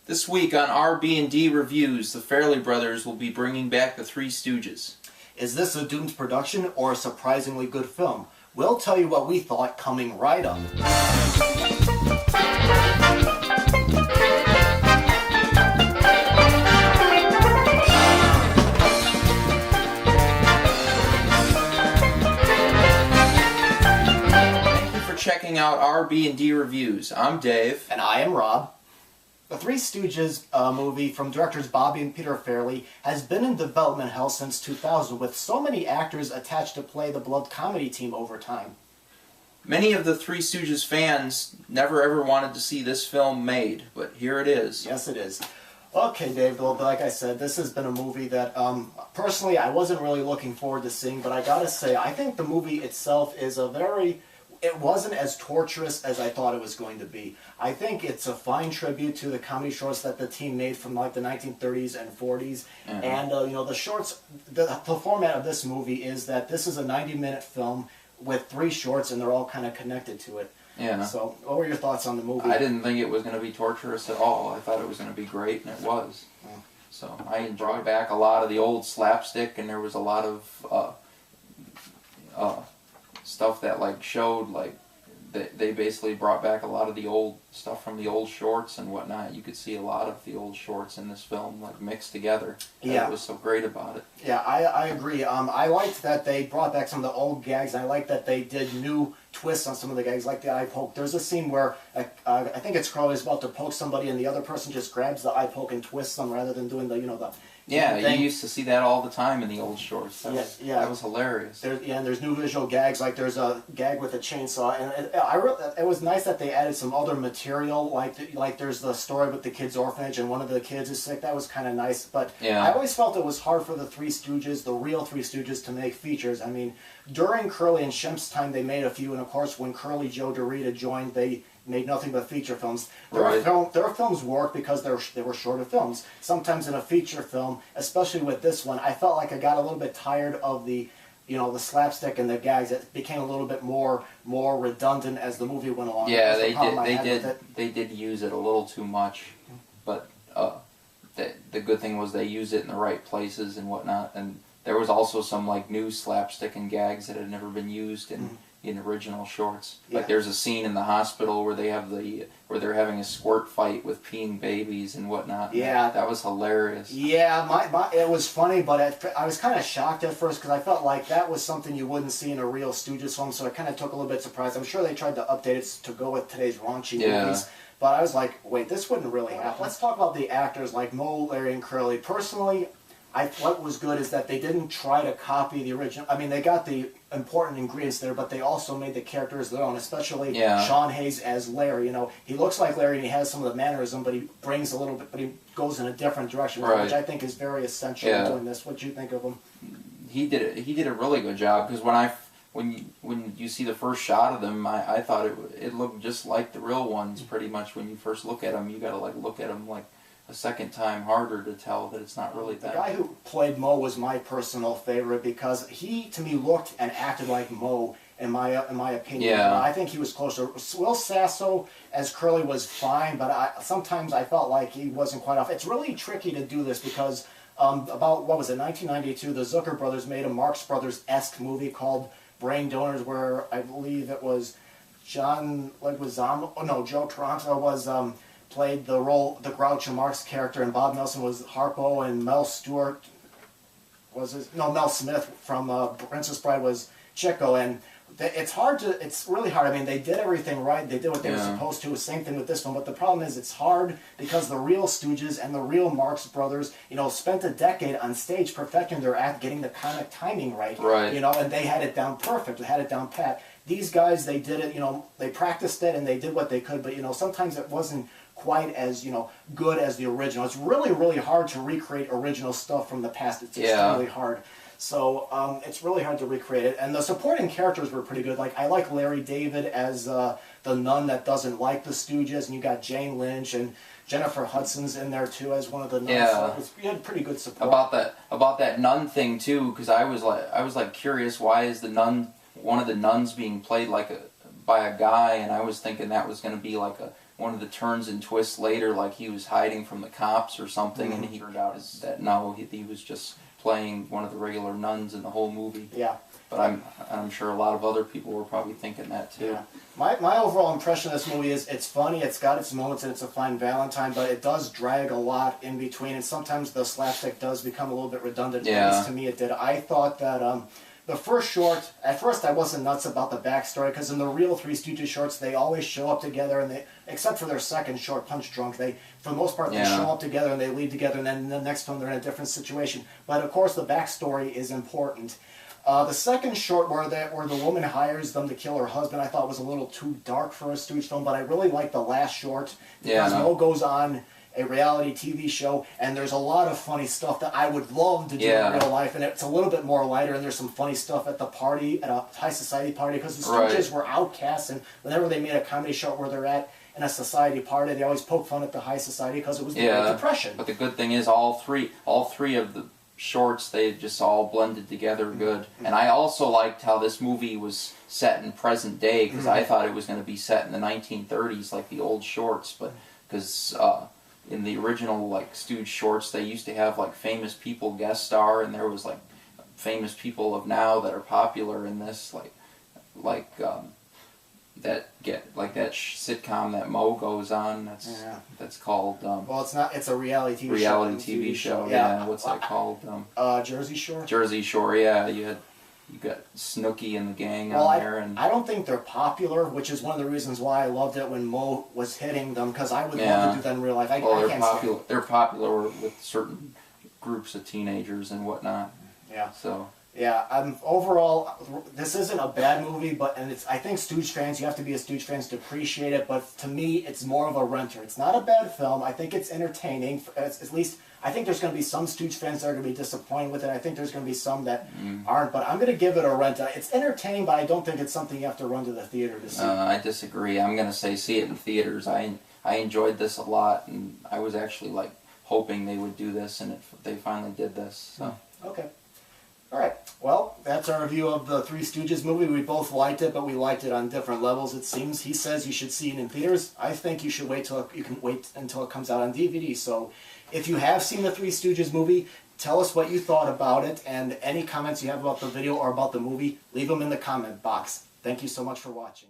This week on our B&D Reviews, the Farrelly Brothers will be bringing back the Three Stooges. Is this a doomed production or a surprisingly good film? We'll tell you what we thought coming right up. Thank you for checking out our B&D Reviews. I'm Dave. And I am Rob. The Three Stooges movie from directors Bobby and Peter Farrelly has been in development hell since 2000, with so many actors attached to play the beloved comedy team over time. Many of the Three Stooges fans never ever wanted to see this film made, but here it is. Yes, it is. Okay, Dave, well, like I said, this has been a movie that, personally, I wasn't really looking forward to seeing, but I gotta say, I think the movie itself is it wasn't as torturous as I thought it was going to be. I think it's a fine tribute to the comedy shorts that the team made from like the 1930s and 40s. Mm-hmm. And the shorts, the format of this movie is that this is a 90-minute film with 3 shorts, and they're all kind of connected to it. Yeah. So, what were your thoughts on the movie? I didn't think it was going to be torturous at all. I thought it was going to be great, and it was. Yeah. So I enjoyed back a lot of the old slapstick, and there was a lot of stuff that like showed like they basically brought back a lot of the old stuff from the old shorts and whatnot. You could see a lot of the old shorts in this film like mixed together. Yeah, it was so great about it. Yeah, I agree. I liked that they brought back some of the old gags. And I liked that they did new twists on some of the gags, like the eye poke. There's a scene where I think it's Crowley's about to poke somebody, and the other person just grabs the eye poke and twists them rather than doing the Yeah, you used to see that all the time in the old shorts. That was hilarious. And there's new visual gags, like there's a gag with a chainsaw, and it was nice that they added some other material, like there's the story with the kids' orphanage, and one of the kids is sick. That was kind of nice, but I always felt it was hard for the Three Stooges, the real Three Stooges, to make features. I mean, during Curly and Shemp's time, they made a few, and of course, when Curly Joe DeRita joined, they made nothing but feature films. Their films work because they were shorter films. Sometimes in a feature film, especially with this one, I felt like I got a little bit tired of the slapstick and the gags. It became a little bit more redundant as the movie went along. Yeah, they did use it a little too much, but the good thing was they used it in the right places and whatnot. And there was also some like new slapstick and gags that had never been used in original shorts. Yeah. Like there's a scene in the hospital where they're having a squirt fight with peeing babies and whatnot. Yeah, that was hilarious. Yeah, it was funny, but I was kind of shocked at first because I felt like that was something you wouldn't see in a real Stooges film, so I kind of took a little bit surprised. I'm sure they tried to update it to go with today's raunchy movies. But I was like, wait, this wouldn't really happen. Let's talk about the actors like Moe, Larry, and Curly. Personally, what was good is that they didn't try to copy the original. I mean, they got the important ingredients there, but they also made the characters their own, especially Sean Hayes as Larry. He looks like Larry and he has some of the mannerism, but he brings a little bit, but he goes in a different direction, which I think is very essential in doing this. What do you think of him? He did a really good job, because when you see the first shot of them, I thought it looked just like the real ones pretty much. When you first look at them, you got to like look at them like a second time harder to tell that it's not really that. The guy who played Moe was my personal favorite because he, to me, looked and acted like Moe, in my opinion. Yeah. I think he was closer. Will Sasso as Curly was fine, but sometimes I felt like he wasn't quite off. It's really tricky to do this because about, 1992, the Zucker brothers made a Marx Brothers-esque movie called Brain Donors, where I believe it was Joe Toronto was played the role, the Groucho Marx character, and Bob Nelson was Harpo, and Mel Smith from Princess Bride was Chico, and it's really hard. I mean, they did everything right, they did what they were supposed to, same thing with this one, but the problem is it's hard because the real Stooges and the real Marx Brothers, spent a decade on stage perfecting their act, getting the comic timing right. And they had it down perfect, they had it down pat. These guys, they did it, they practiced it and they did what they could, but sometimes it wasn't quite as good as the original. It's really, really hard to recreate original stuff from the past. It's extremely hard. So it's really hard to recreate it. And the supporting characters were pretty good. Like I like Larry David as the nun that doesn't like the Stooges, and you got Jane Lynch and Jennifer Hudson's in there too as one of the nuns. Yeah, so you had pretty good support about that nun thing too, because I was curious, why is one of the nuns being played by a guy, and I was thinking that was going to be like one of the turns and twists later, like he was hiding from the cops or something, and he turned out that no, he was just playing one of the regular nuns in the whole movie. Yeah. But I'm sure a lot of other people were probably thinking that too. Yeah. My overall impression of this movie is it's funny, it's got its moments, and it's a fine Valentine, but it does drag a lot in between, and sometimes the slapstick does become a little bit redundant. Yeah. At least to me it did. I thought that the first short, at first I wasn't nuts about the backstory, because in the real Three Stooges shorts, they always show up together, and except for their second short, Punch Drunk, for the most part, they show up together and they lead together, and then the next one they're in a different situation. But of course, the backstory is important. The second short, where the woman hires them to kill her husband, I thought was a little too dark for a Stooge film, but I really like the last short, because Mo goes on a reality TV show, and there's a lot of funny stuff that I would love to do in real life, and it's a little bit more lighter, and there's some funny stuff at the party, at a high society party, because the Stooges were outcasts, and whenever they made a comedy show where they're at in a society party, they always poke fun at the high society, because it was the Great Depression. But the good thing is all three of the shorts, they just all blended together good. And I also liked how this movie was set in present day, because I thought it was going to be set in the 1930s like the old shorts, but because in the original like Stooge shorts, they used to have like famous people guest star, and there was like famous people of now that are popular in this, like that sitcom that Mo goes on. That's called. Well, it's not. It's a reality TV show. Yeah. What's that called? Jersey Shore. Jersey Shore. Yeah. You got Snooki and the gang on there, and I don't think they're popular, which is one of the reasons why I loved it when Mo was hitting them, because I would love to do that in real life. They're popular. They're popular with certain groups of teenagers and whatnot. Yeah. So. Yeah, overall, this isn't a bad movie, I think Stooge fans, you have to be a Stooge fan to appreciate it, but to me, it's more of a renter. It's not a bad film. I think it's entertaining. At least, I think there's going to be some Stooge fans that are going to be disappointed with it. I think there's going to be some that aren't, but I'm going to give it a rent. It's entertaining, but I don't think it's something you have to run to the theater to see. I disagree. I'm going to say see it in theaters. I enjoyed this a lot, and I was actually like hoping they would do this, and they finally did this. So. Okay. All right. Well, that's our review of the Three Stooges movie. We both liked it, but we liked it on different levels, it seems. He says you should see it in theaters. I think you should wait until it comes out on DVD. So if you have seen the Three Stooges movie, tell us what you thought about it, and any comments you have about the video or about the movie, leave them in the comment box. Thank you so much for watching.